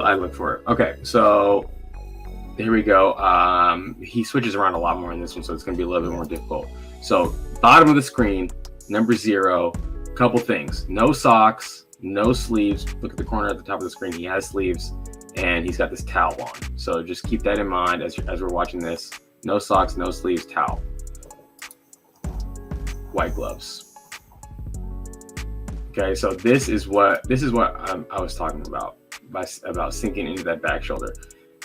I look for it. Okay, so here we go. He switches around a lot more in this one, so it's going to be a little bit more difficult. So bottom of the screen, number 0, couple things. No socks, no sleeves. Look at the corner at the top of the screen. He has sleeves, and he's got this towel on. So just keep that in mind as we're watching this. No socks, no sleeves, towel. White gloves. Okay, so this is what I was talking about sinking into that back shoulder.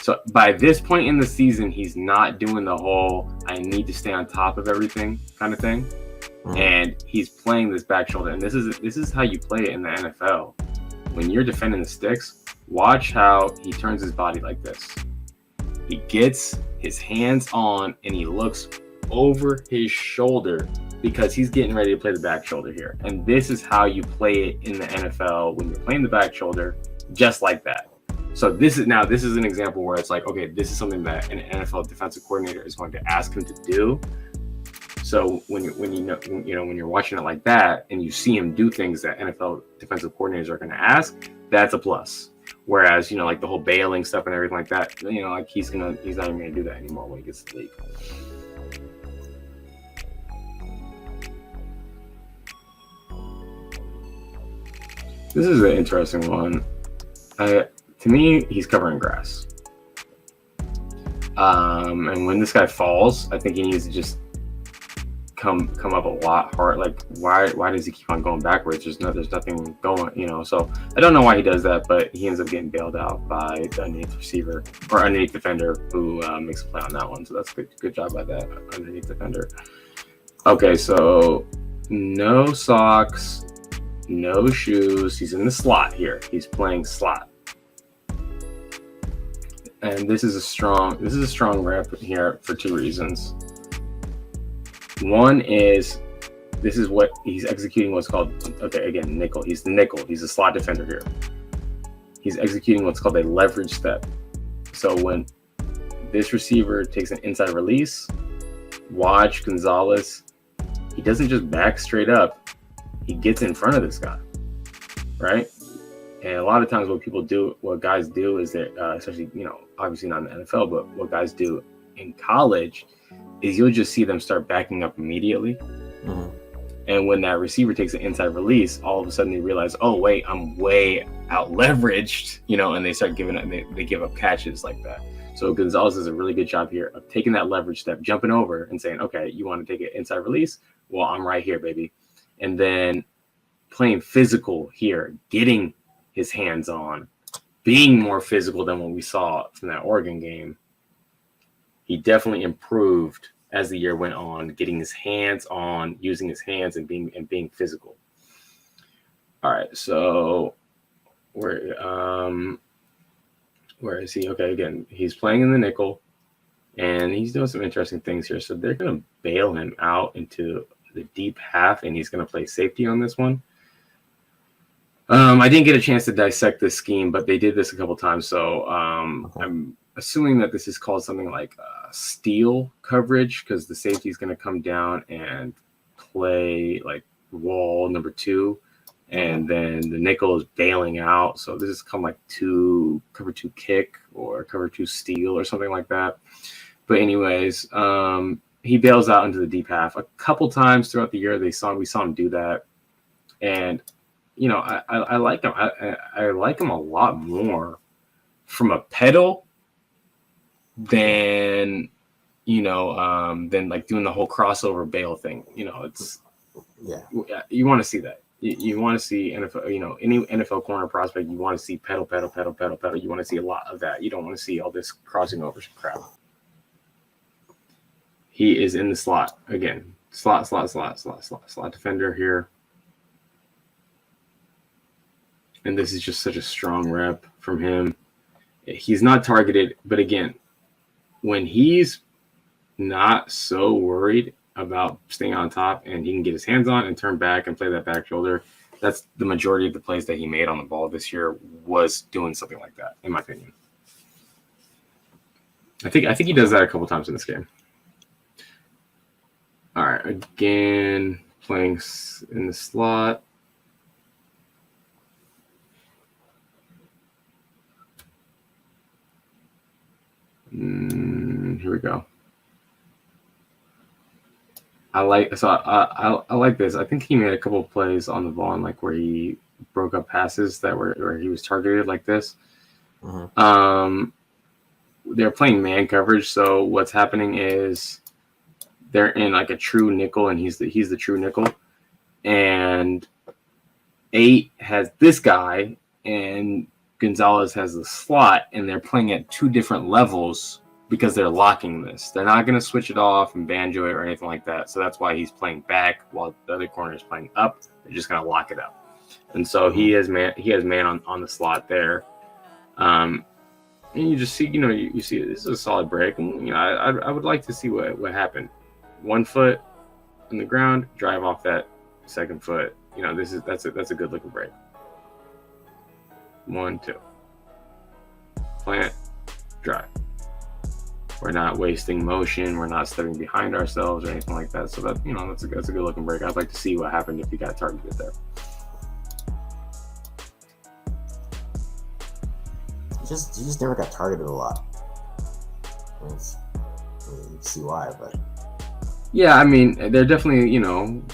So by this point in the season, he's not doing the whole I need to stay on top of everything kind of thing. And he's playing this back shoulder. And this is how you play it in the NFL. When you're defending the sticks, watch how he turns his body like this. He gets his hands on and he looks over his shoulder because he's getting ready to play the back shoulder here. And this is how you play it in the NFL when you're playing the back shoulder, just like that. So this is an example where it's like, okay, this is something that an NFL defensive coordinator is going to ask him to do. So when you're watching it like that and you see him do things that NFL defensive coordinators are going to ask, that's a plus. Whereas, like the whole bailing stuff and everything like that, like he's not even going to do that anymore when he gets to the league. This is an interesting one. To me, he's covering grass. And when this guy falls, I think he needs to just come up a lot hard. Like, why does he keep on going backwards? There's nothing going, So I don't know why he does that, but he ends up getting bailed out by the underneath receiver or underneath defender who makes a play on that one. So that's good job by that underneath defender. Okay, so no socks, no shoes. He's in the slot here. He's playing slot. And this is a strong rep here for 2 reasons. One is this is what he's executing what's called, okay, again, nickel. He's the nickel. He's a slot defender here. He's executing what's called a leverage step. So when this receiver takes an inside release, watch Gonzalez. He doesn't just back straight up. He gets in front of this guy, right? And a lot of times what guys do is that, especially, obviously not in the NFL, but what guys do in college is you'll just see them start backing up immediately. Mm-hmm. And when that receiver takes an inside release, all of a sudden they realize, oh, wait, I'm way out leveraged, and they start they give up catches like that. So Gonzalez does a really good job here of taking that leverage step, jumping over and saying, okay, you want to take an inside release? Well, I'm right here, baby. And then playing physical here, getting his hands on, being more physical than what we saw from that Oregon game. He definitely improved as the year went on, getting his hands on, using his hands and being physical. All right, so where is he? Okay, again, he's playing in the nickel, and he's doing some interesting things here. So they're going to bail him out into the deep half, and he's going to play safety on this one. I didn't get a chance to dissect this scheme, but they did this a couple times. So I'm assuming that this is called something like steal coverage, because the safety is going to come down and play like wall number 2, and then the nickel is bailing out. So this is kind of like cover 2 kick or cover 2 steal or something like that. But anyways, he bails out into the deep half a couple times throughout the year. We saw him do that, and I like him. I like him a lot more from a pedal than like doing the whole crossover bail thing. It's you want to see that. You want to see NFL, any NFL corner prospect. You want to see pedal. You want to see a lot of that. You don't want to see all this crossing over crap. He is in the slot again. Slot defender here. And this is just such a strong rep from him. He's not targeted, but again, when he's not so worried about staying on top and he can get his hands on and turn back and play that back shoulder, that's the majority of the plays that he made on the ball this year was doing something like that, in my opinion. I think he does that a couple times in this game. right, again, playing in the slot. Here we go. I like this. I think he made a couple of plays on the ball, and like where he broke up passes that were where he was targeted like this. They're playing man coverage, so what's happening is they're in like a true nickel, and he's the true nickel, and 8 has this guy, and Gonzalez has the slot, and they're playing at 2 different levels because they're locking this. They're not going to switch it off and banjo it or anything like that. So that's why he's playing back while the other corner is playing up. They're just going to lock it up. And so he has man on the slot there. And you just see, you see this is a solid break. And, I would like to see what happened. 1 foot on the ground, drive off that second foot. That's a good looking break. 1, 2. Plant, drive. We're not wasting motion. We're not stepping behind ourselves or anything like that. So that that's a good looking break. I'd like to see what happened if he got targeted there. He just never got targeted a lot. You see why, but yeah, I mean, they're definitely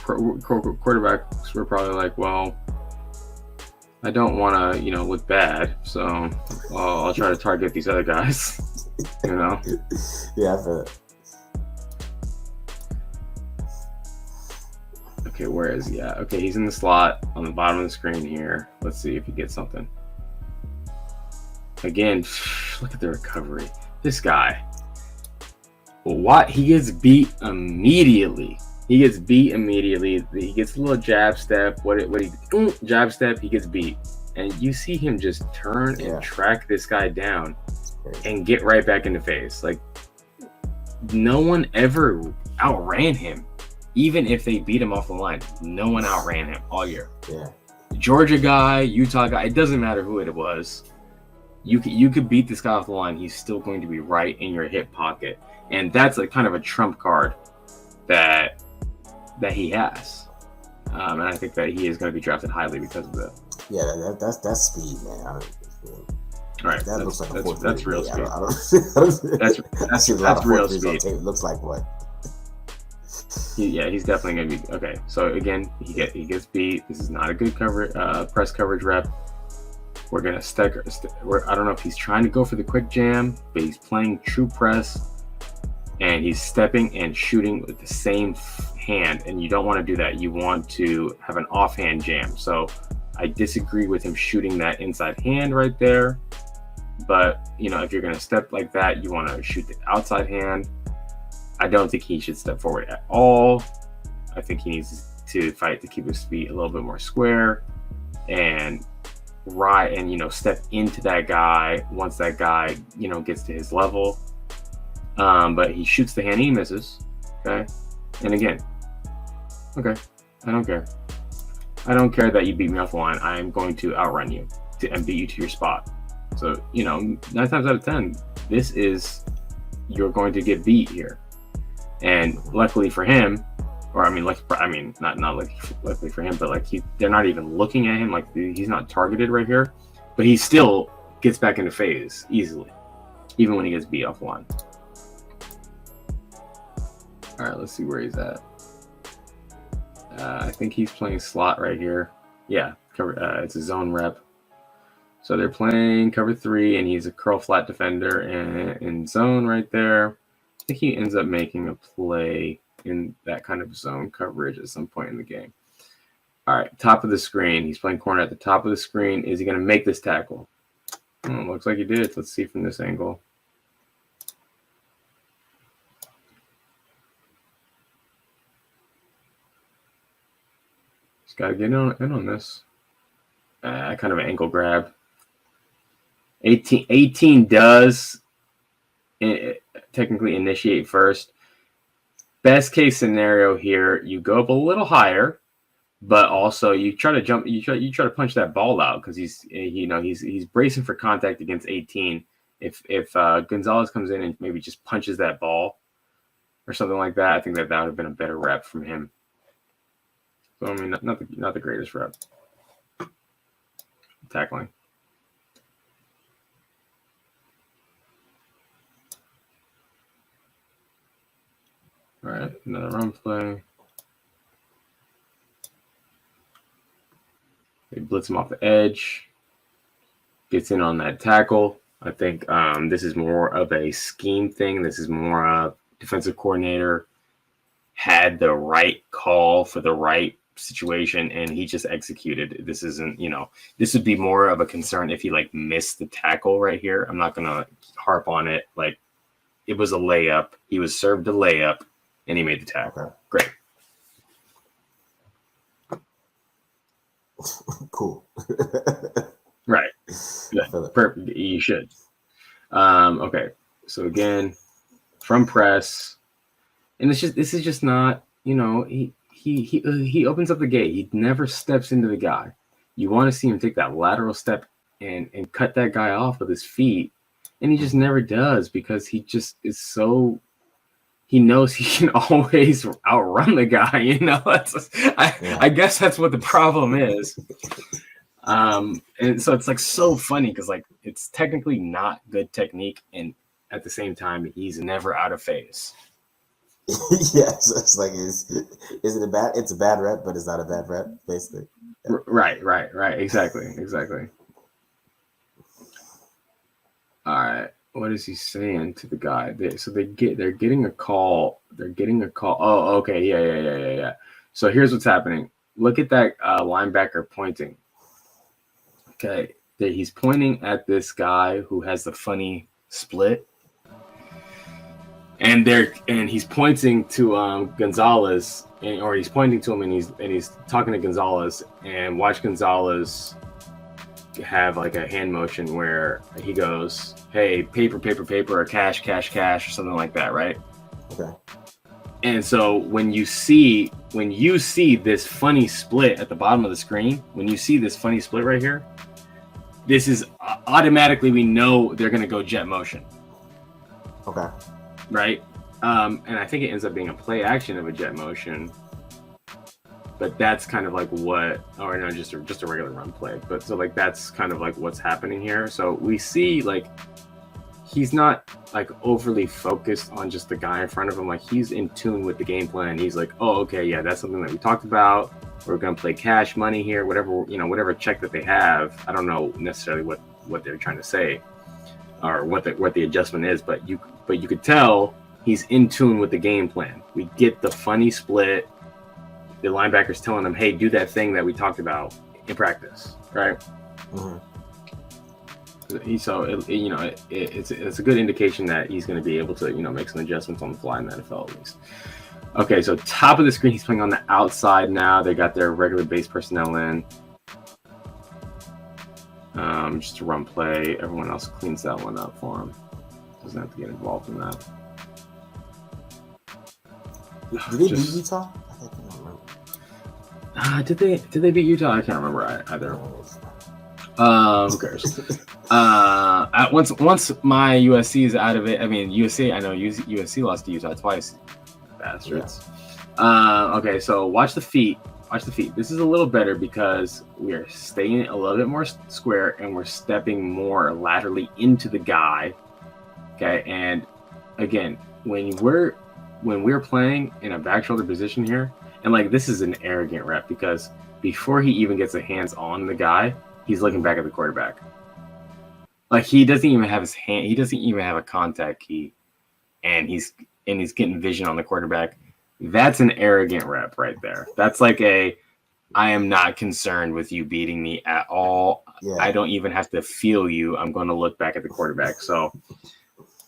quarterbacks were probably like, well, I don't want to look bad, so I'll try to target these other guys. Yeah, I feel it. Okay, where is he at? Okay, he's in the slot on the bottom of the screen here. Let's see if he gets something. Again, look at the recovery. This guy. What? He gets beat immediately. He gets a little jab step. Jab step, he gets beat. And you see him just turn and track this guy down and get right back in the face. Like, no one ever outran him. Even if they beat him off the line, no one outran him all year. Yeah. Georgia guy, Utah guy, it doesn't matter who it was. You could beat this guy off the line. He's still going to be right in your hip pocket. And that's like kind of a trump card that he has. And I think that he is going to be drafted highly because of that. Yeah, that's speed, man. Right, that looks like that's real speed. That's real speed. It looks like what? He's definitely going to be okay. So again, he gets beat. This is not a good press coverage rep. We're gonna I don't know if he's trying to go for the quick jam, but he's playing true press, and he's stepping and shooting with the same hand. And you don't want to do that. You want to have an offhand jam. So I disagree with him shooting that inside hand right there. But if you're gonna step like that, you want to shoot the outside hand. I don't think he should step forward at all. I think he needs to fight to keep his feet a little bit more square and step into that guy once that guy gets to his level. But he shoots the hand, he misses. Okay, and again, okay, I don't care that you beat me off the line. I am going to outrun you and beat you to your spot. So 9 times out of 10, you're going to get beat here. And luckily for him, not luckily for him, but they're not even looking at him. Like, he's not targeted right here, but he still gets back into phase easily, even when he gets beat off the line. All right, let's see where he's at. I think he's playing slot right here. Yeah, it's a zone rep. So they're playing cover 3, and he's a curl flat defender in zone right there. I think he ends up making a play in that kind of zone coverage at some point in the game. All right, top of the screen. He's playing corner at the top of the screen. Is he going to make this tackle? Looks like he did. Let's see from this angle. Just got to get in on this. Kind of an ankle grab. 18 does technically initiate first. Best case scenario here, you go up a little higher, but also you try to jump. You try to punch that ball out because he's bracing for contact against 18. If Gonzalez comes in and maybe just punches that ball, or something like that. I think that would have been a better rep from him. So I mean, not the greatest rep tackling. All right, another run play. They blitz him off the edge. Gets in on that tackle. I think this is more of a scheme thing. This is more of defensive coordinator had the right call for the right situation, and he just executed. This isn't, this would be more of a concern if he like missed the tackle right here. I'm not gonna harp on it. Like, it was a layup. He was served a layup, and he made the tackle. Okay. Great. Cool. Right. Yeah. Perfect. You should. Okay. So again, from press, and this is just not, he opens up the gate. He never steps into the guy. You want to see him take that lateral step and cut that guy off with his feet, and he just never does because he just is so. He knows he can always outrun the guy. I guess that's what the problem is. And so it's like so funny because like it's technically not good technique, and at the same time he's never out of phase. Yes, it's like is it a bad? It's a bad rep, but it's not a bad rep, basically. Yeah. Right. Exactly. All right. What is he saying to the guy? They're getting a call. Oh, okay. Yeah. So here's what's happening. Look at that linebacker pointing. Okay, he's pointing at this guy who has the funny split, and he's pointing to Gonzalez, or he's pointing to him, and he's talking to Gonzalez, and watch Gonzalez have like a hand motion where he goes, "Hey, paper, or cash, or something like that," right? Okay. And so when you see this funny split at the bottom of the screen, when you see this funny split right here, this is automatically, we know they're going to go jet motion. Okay. Right? And I think it ends up being a play action of a jet motion. But that's kind of like just a regular run play. But so like that's kind of like what's happening here. So we see like he's not like overly focused on just the guy in front of him. Like he's in tune with the game plan. He's like, oh, okay, yeah, that's something that we talked about. We're going to play cash money here, whatever check that they have. I don't know necessarily what they're trying to say or what the adjustment is, but you could tell he's in tune with the game plan. We get the funny split. The linebacker's telling him, hey, do that thing that we talked about in practice, right? Mm-hmm. So it's a good indication that he's going to be able to make some adjustments on the fly in the NFL at least. Okay, so top of the screen, he's playing on the outside now. They got their regular base personnel in. Just a run play. Everyone else cleans that one up for him. Doesn't have to get involved in that. Did they beat Utah? I can't remember. Did they beat Utah? I can't remember either. Who cares? Once my USC is out of it, I mean USC. I know USC lost to Utah twice. Bastards. Yeah. Okay, so watch the feet. This is a little better because we are staying a little bit more square and we're stepping more laterally into the guy. Okay, and again, when we're playing in a back shoulder position here, and like this is an arrogant rep because before he even gets the hands on the guy, he's looking back at the quarterback. Like he doesn't even have his hand. He doesn't even have a contact key, and he's getting vision on the quarterback. That's an arrogant rep right there. That's like I am not concerned with you beating me at all. Yeah. I don't even have to feel you. I'm going to look back at the quarterback. So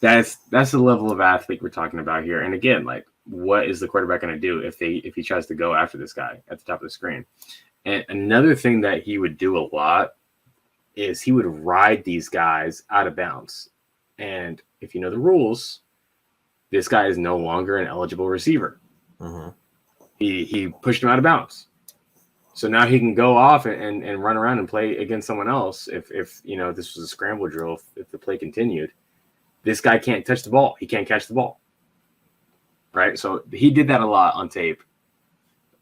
that's the level of athlete we're talking about here. And again, like what is the quarterback going to do if he tries to go after this guy at the top of the screen? And another thing that he would do a lot is he would ride these guys out of bounds. And if you know the rules, this guy is no longer an eligible receiver. Mm-hmm. He pushed him out of bounds. So now he can go off and run around and play against someone else if this was a scramble drill, if the play continued. This guy can't touch the ball. He can't catch the ball. right? So he did that a lot on tape.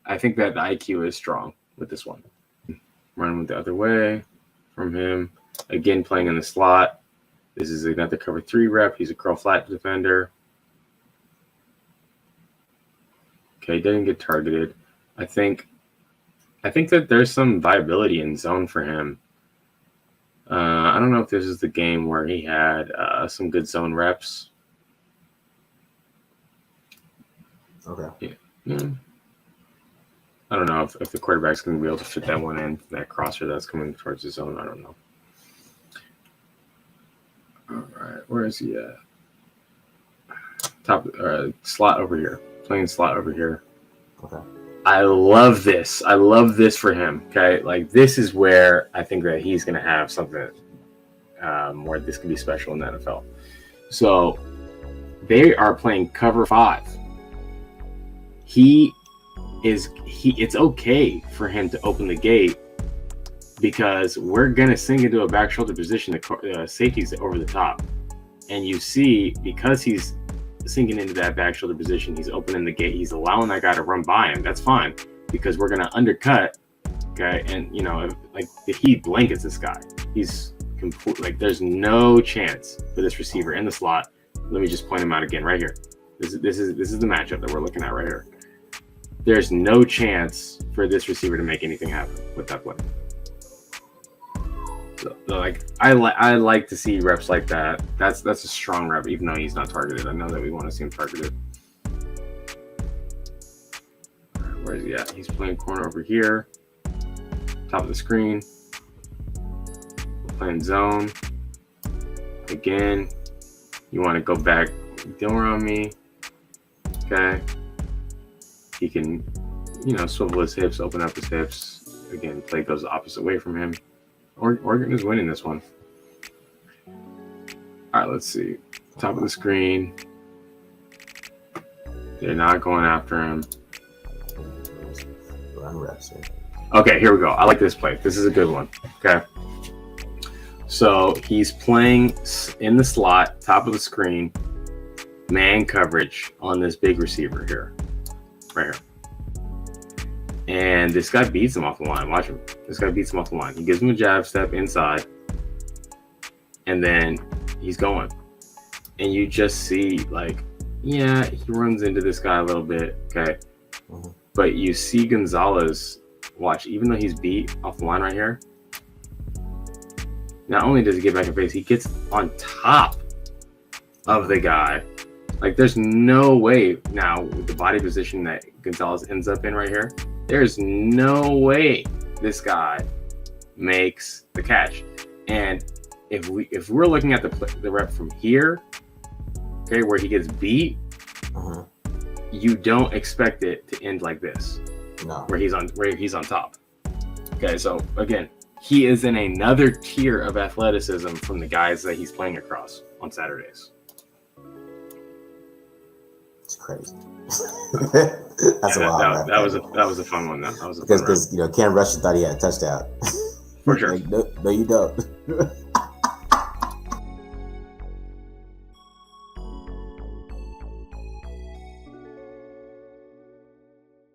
I think that the IQ is strong with this one. Running the other way from him. Again, playing in the slot. This is another cover 3 rep. He's a curl flat defender. Okay, didn't get targeted. I think that there's some viability in zone for him. I don't know if this is the game where he had some good zone reps. Okay. Yeah. I don't know if the quarterback's going to be able to fit that one in, that crosser that's coming towards the zone. I don't know. All right, where is he at? Top slot over here. Playing slot over here. Okay. I love this. I love this for him. Okay, like this is where I think that he's going to have something where this can be special in the NFL. So they are playing cover 5. It's okay for him to open the gate because we're going to sink into a back shoulder position. The safety's over the top. And you see, because he's sinking into that back shoulder position, he's opening the gate. He's allowing that guy to run by him. That's fine because we're going to undercut. Okay. And, if he blankets this guy, he's complete. Like, there's no chance for this receiver in the slot. Let me just point him out again right here. This is the matchup that we're looking at right here. There's no chance for this receiver to make anything happen with that play. So I like to see reps like that. That's a strong rep, even though he's not targeted. I know that we want to see him targeted. Where is he at? He's playing corner over here. Top of the screen. We're playing zone. Again, you want to go back. Don't run me. Okay. He can, swivel his hips, open up his hips. Again, play goes the opposite way from him. Oregon is winning this one. All right, let's see. Top of the screen. They're not going after him. Run reps here. Okay, here we go. I like this play. This is a good one. Okay. So he's playing in the slot, top of the screen, man coverage on this big receiver here. Right here. And this guy beats him off the line. Watch him. This guy beats him off the line. He gives him a jab step inside. And then he's going. And you just see, he runs into this guy a little bit. Okay. Mm-hmm. But you see Gonzalez, watch, even though he's beat off the line right here, not only does he get back in face, he gets on top of the guy. Like, there's no way now with the body position that Gonzalez ends up in right here, there's no way this guy makes the catch. And if we're looking at the rep from here, okay, where he gets beat, you don't expect it to end like this. No. Where he's on top. Okay, so again, he is in another tier of athleticism from the guys that he's playing across on Saturdays. It's crazy. That's a lot. That was a fun one. That was a because Cam Rushton thought he had a touchdown. For sure. No, you don't.